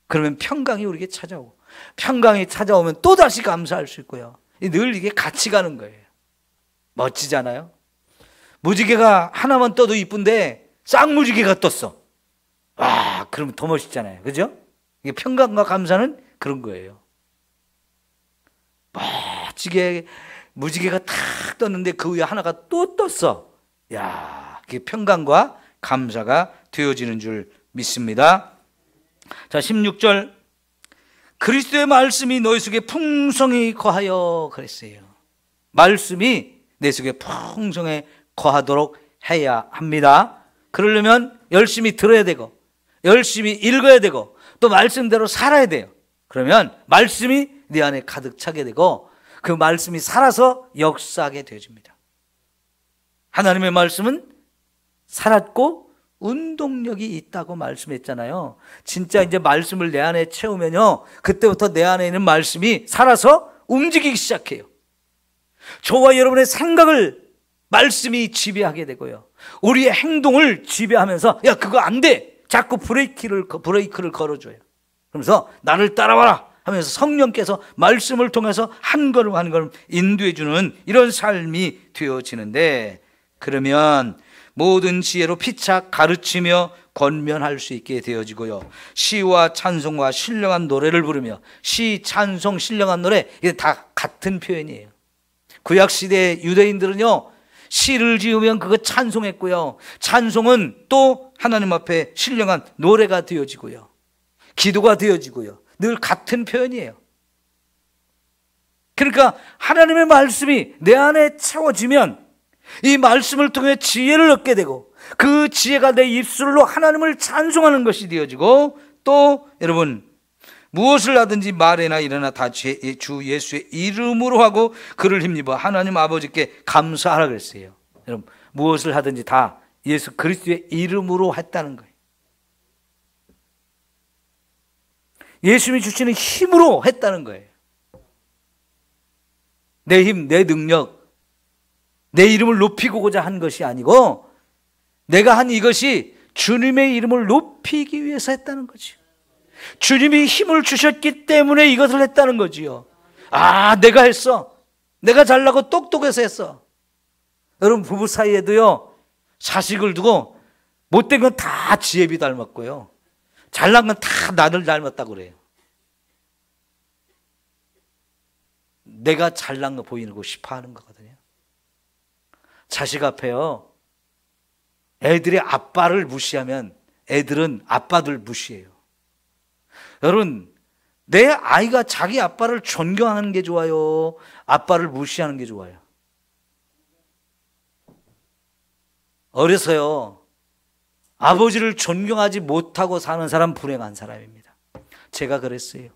[SPEAKER 1] 그러면 평강이 우리에게 찾아오고, 평강이 찾아오면 또다시 감사할 수 있고요. 늘 이게 같이 가는 거예요. 멋지잖아요. 무지개가 하나만 떠도 이쁜데 쌍무지개가 떴어. 와, 그러면 더 멋있잖아요. 그죠? 이게 평강과 감사는 그런 거예요. 멋지게 무지개가 탁 떴는데 그 위에 하나가 또 떴어. 야, 그게 평강과 감사가 되어지는 줄 믿습니다. 자, 16절. 그리스도의 말씀이 너희 속에 풍성히 거하여 그랬어요. 말씀이 내 속에 풍성히 거하도록 해야 합니다. 그러려면 열심히 들어야 되고 열심히 읽어야 되고 또 말씀대로 살아야 돼요. 그러면 말씀이 내 안에 가득 차게 되고 그 말씀이 살아서 역사하게 되어집니다. 하나님의 말씀은 살았고 운동력이 있다고 말씀했잖아요. 진짜 이제 말씀을 내 안에 채우면요, 그때부터 내 안에 있는 말씀이 살아서 움직이기 시작해요. 저와 여러분의 생각을 말씀이 지배하게 되고요, 우리의 행동을 지배하면서 야, 그거 안 돼! 자꾸 브레이크를 걸어줘요. 그러면서 나를 따라와라 하면서 성령께서 말씀을 통해서 한 걸음 한 걸음 인도해 주는 이런 삶이 되어지는데, 그러면 모든 지혜로 피차 가르치며 권면할 수 있게 되어지고요, 시와 찬송과 신령한 노래를 부르며, 시, 찬송, 신령한 노래, 이게 다 같은 표현이에요. 구약시대 유대인들은요, 시를 지으면 그거 찬송했고요, 찬송은 또 하나님 앞에 신령한 노래가 되어지고요, 기도가 되어지고요, 늘 같은 표현이에요. 그러니까 하나님의 말씀이 내 안에 채워지면 이 말씀을 통해 지혜를 얻게 되고, 그 지혜가 내 입술로 하나님을 찬송하는 것이 되어지고, 또 여러분 무엇을 하든지 말이나 일어나 다 주 예수의 이름으로 하고 그를 힘입어 하나님 아버지께 감사하라 그랬어요. 여러분 무엇을 하든지 다 예수 그리스도의 이름으로 했다는 거예요. 예수님이 주시는 힘으로 했다는 거예요. 내 힘, 내 능력, 내 이름을 높이고자 한 것이 아니고 내가 한 이것이 주님의 이름을 높이기 위해서 했다는 거죠. 주님이 힘을 주셨기 때문에 이것을 했다는 거지요. 아, 내가 했어. 내가 잘나고 똑똑해서 했어. 여러분 부부 사이에도요, 자식을 두고 못된 건 다 지혜비 닮았고요, 잘난 건 다 나를 닮았다고 그래요. 내가 잘난 거 보이고 싶어 하는 거거든요. 자식 앞에요, 애들이 아빠를 무시하면 애들은 아빠들 무시해요. 여러분, 내 아이가 자기 아빠를 존경하는 게 좋아요, 아빠를 무시하는 게 좋아요? 어려서요, 아버지를 존경하지 못하고 사는 사람 불행한 사람입니다. 제가 그랬어요.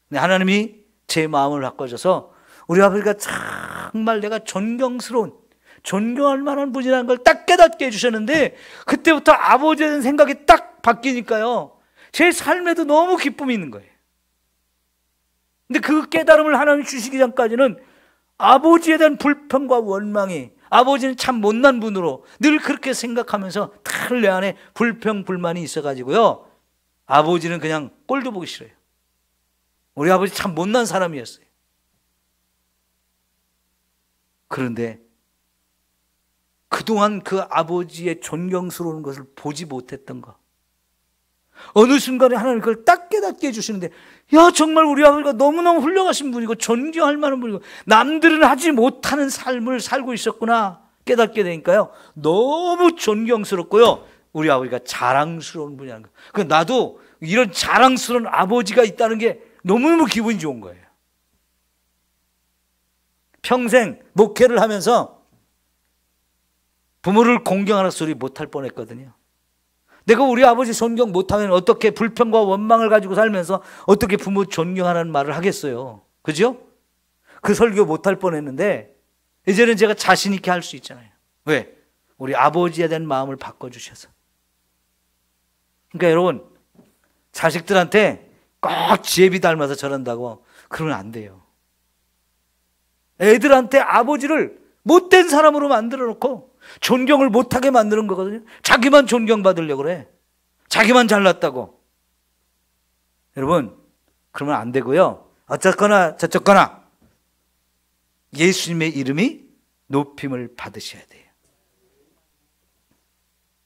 [SPEAKER 1] 근데 하나님이 제 마음을 바꿔줘서 우리 아버지가 정말 내가 존경스러운, 존경할 만한 분이라는 걸 딱 깨닫게 해주셨는데, 그때부터 아버지에 대한 생각이 딱 바뀌니까요, 제 삶에도 너무 기쁨이 있는 거예요. 근데 그 깨달음을 하나님 주시기 전까지는 아버지에 대한 불평과 원망이, 아버지는 참 못난 분으로 늘 그렇게 생각하면서 다 내 안에 불평, 불만이 있어가지고요, 아버지는 그냥 꼴도 보기 싫어요. 우리 아버지 참 못난 사람이었어요. 그런데 그동안 그 아버지의 존경스러운 것을 보지 못했던 거, 어느 순간에 하나님 그걸 딱 깨닫게 해주시는데, 야, 정말 우리 아버지가 너무너무 훌륭하신 분이고 존경할 만한 분이고 남들은 하지 못하는 삶을 살고 있었구나 깨닫게 되니까요, 너무 존경스럽고요, 우리 아버지가 자랑스러운 분이라는 거예요. 그 나도 이런 자랑스러운 아버지가 있다는 게 너무너무 기분이 좋은 거예요. 평생 목회를 하면서 부모를 공경하는 소리 못할 뻔했거든요. 내가 우리 아버지 존경 못하면 어떻게 불평과 원망을 가지고 살면서 어떻게 부모 존경하는 말을 하겠어요. 그죠? 그 설교 못할 뻔했는데 이제는 제가 자신 있게 할 수 있잖아요. 왜? 우리 아버지에 대한 마음을 바꿔주셔서. 그러니까 여러분, 자식들한테 꼭 지혜비 닮아서 저런다고 그러면 안 돼요. 애들한테 아버지를 못된 사람으로 만들어 놓고 존경을 못하게 만드는 거거든요. 자기만 존경받으려고 그래. 자기만 잘났다고. 여러분, 그러면 안 되고요. 어쨌거나 저쨌거나 예수님의 이름이 높임을 받으셔야 돼요.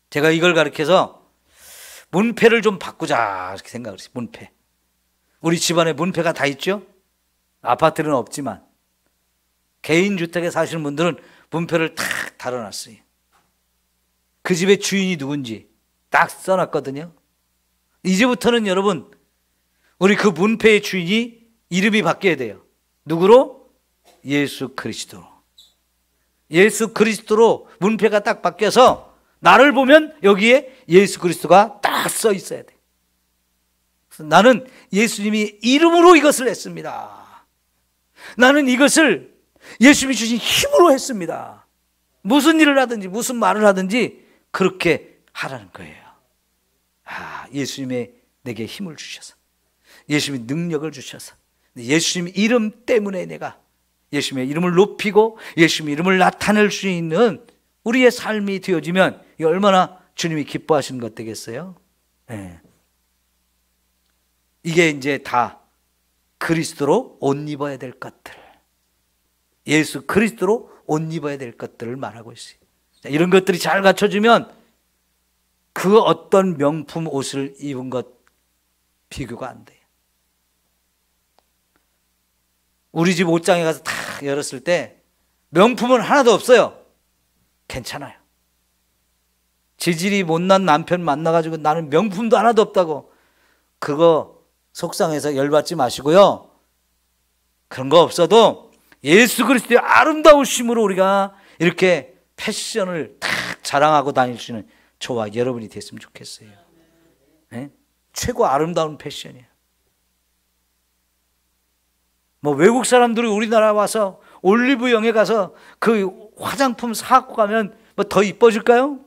[SPEAKER 1] 제가 이걸 가르쳐서 문패를 좀 바꾸자 이렇게 생각을 했어요. 문패. 우리 집안에 문패가 다 있죠? 아파트는 없지만 개인 주택에 사시는 분들은 문패를 탁 달아놨어요. 그 집의 주인이 누군지 딱 써놨거든요. 이제부터는 여러분, 우리 그 문패의 주인이 이름이 바뀌어야 돼요. 누구로? 예수 그리스도로. 예수 그리스도로 문패가 딱 바뀌어서 나를 보면 여기에 예수 그리스도가 딱 써 있어야 돼. 나는 예수님이 이름으로 이것을 했습니다. 나는 이것을 예수님이 주신 힘으로 했습니다. 무슨 일을 하든지 무슨 말을 하든지 그렇게 하라는 거예요. 아, 예수님의 내게 힘을 주셔서, 예수님의 능력을 주셔서, 예수님 이름 때문에 내가 예수님의 이름을 높이고 예수님의 이름을 나타낼 수 있는 우리의 삶이 되어지면 이게 얼마나 주님이 기뻐하시는 것 되겠어요? 네. 이게 이제 다 그리스도로 옷 입어야 될 것들, 예수 그리스도로 옷 입어야 될 것들을 말하고 있어요. 자, 이런 것들이 잘 갖춰지면 그 어떤 명품 옷을 입은 것 비교가 안 돼요. 우리 집 옷장에 가서 탁 열었을 때 명품은 하나도 없어요. 괜찮아요. 지질이 못난 남편 만나가지고 나는 명품도 하나도 없다고 그거 속상해서 열받지 마시고요. 그런 거 없어도 예수 그리스도의 아름다우심으로 우리가 이렇게 패션을 탁 자랑하고 다닐 수 있는 저와 여러분이 됐으면 좋겠어요. 네? 최고 아름다운 패션이에요. 뭐 외국 사람들이 우리나라 와서 올리브영에 가서 그 화장품 사갖고 가면 뭐 더 이뻐질까요?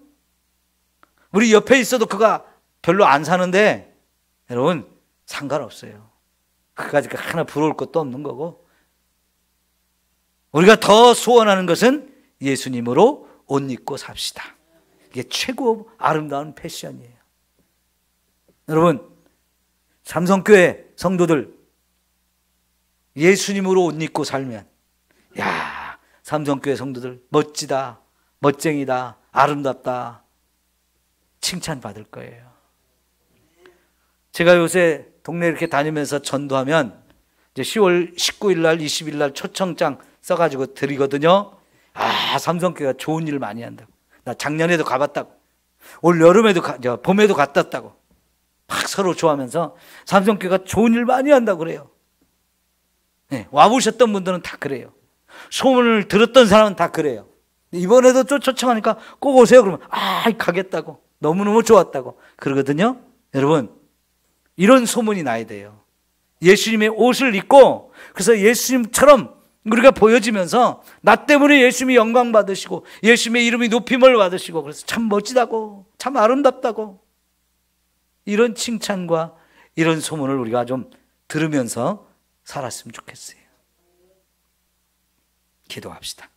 [SPEAKER 1] 우리 옆에 있어도 그가 별로 안 사는데 여러분 상관없어요. 그까짓 거 하나 부러울 것도 없는 거고, 우리가 더 소원하는 것은 예수님으로 옷 입고 삽시다. 이게 최고 아름다운 패션이에요. 여러분, 삼성교회 성도들 예수님으로 옷 입고 살면, 야, 삼성교회 성도들 멋지다, 멋쟁이다, 아름답다 칭찬받을 거예요. 제가 요새 동네 이렇게 다니면서 전도하면 이제 10월 19일 날, 20일 날 초청장 써가지고 드리거든요. 아, 삼성교회가 좋은 일을 많이 한다고. 나 작년에도 가봤다고. 올 여름에도 봄에도 갔다 왔다고. 막 서로 좋아하면서 삼성교회가 좋은 일 많이 한다고 그래요. 네, 와보셨던 분들은 다 그래요. 소문을 들었던 사람은 다 그래요. 이번에도 또 초청하니까 꼭 오세요. 그러면 가겠다고. 너무너무 좋았다고 그러거든요. 여러분, 이런 소문이 나야 돼요. 예수님의 옷을 입고, 그래서 예수님처럼 우리가 보여지면서 나 때문에 예수님이 영광 받으시고 예수님의 이름이 높임을 받으시고, 그래서 참 멋지다고, 참 아름답다고, 이런 칭찬과 이런 소문을 우리가 좀 들으면서 살았으면 좋겠어요. 기도합시다.